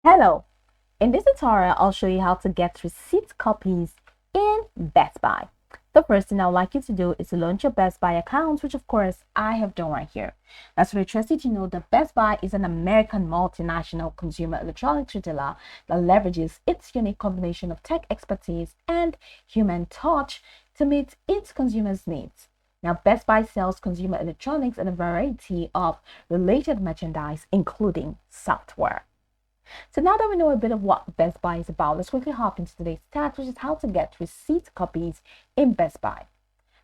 Hello, in this tutorial, I'll show you how to get receipt copies in Best Buy. The first thing I'd like you to do is to launch your Best Buy account, which of course I have done right here. That's really interesting to know that Best Buy is an American multinational consumer electronics retailer that leverages its unique combination of tech expertise and human touch to meet its consumers' needs. Now, Best Buy sells consumer electronics and a variety of related merchandise, including software. So now that we know a bit of what Best Buy is about, let's quickly hop into today's task, which is how to get receipt copies in Best Buy.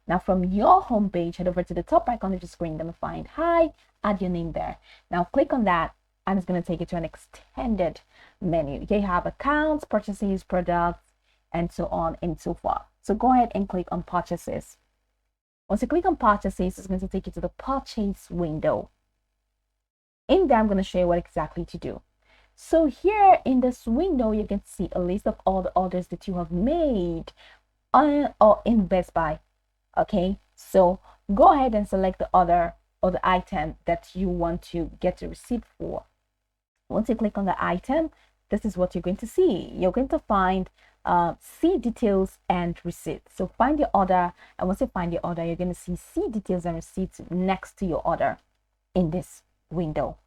Now from your homepage, head over to the top right corner of the screen, you're going to find Hi, add your name there. Now click on that and it's going to take you to an extended menu. Here you have accounts, purchases, products, and so on and so forth. So go ahead and click on purchases. Once you click on purchases, it's going to take you to the purchase window. In there, I'm going to show you what exactly to do. So here in this window, you can see a list of all the orders that you have made on or in Best Buy. Okay, so go ahead and select the order or the item that you want to get a receipt for. Once you click on the item, this is what you're going to see. You're going to find see details and receipts. So find your order, and once you find your order, you're going to see details and receipts next to your order in this window.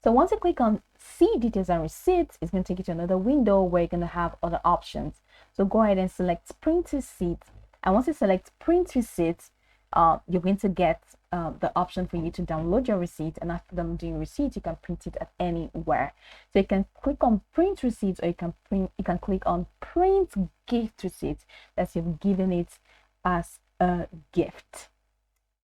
So once you click on see details and receipts, it's going to take you to another window where you're going to have other options. So go ahead and select print receipts. And once you select print receipts, you're going to get the option for you to download your receipt. And after downloading your receipt, you can print it at anywhere. So you can click on print receipts, or you can click on print gift receipts. That's you've given it as a gift.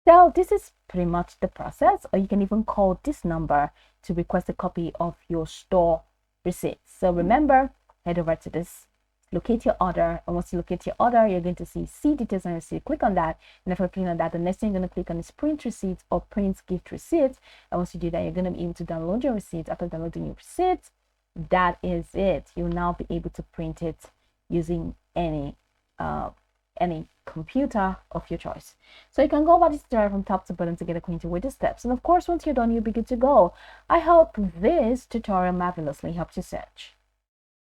So this is pretty much the process, or you can even call this number to request a copy of your store receipt. So remember, head over to this, locate your order, and once you locate your order, you're going to see details and receipt. Click on that, and after clicking on that, the next thing you're going to click on is print receipt or print gift receipt. And once you do that, you're going to be able to download your receipt. After downloading your receipt, that is it. You'll now be able to print it using any computer of your choice. So you can go about this tutorial from top to bottom to get acquainted with the steps. And of course, once you're done, you'll be good to go. I hope this tutorial marvelously helped you search.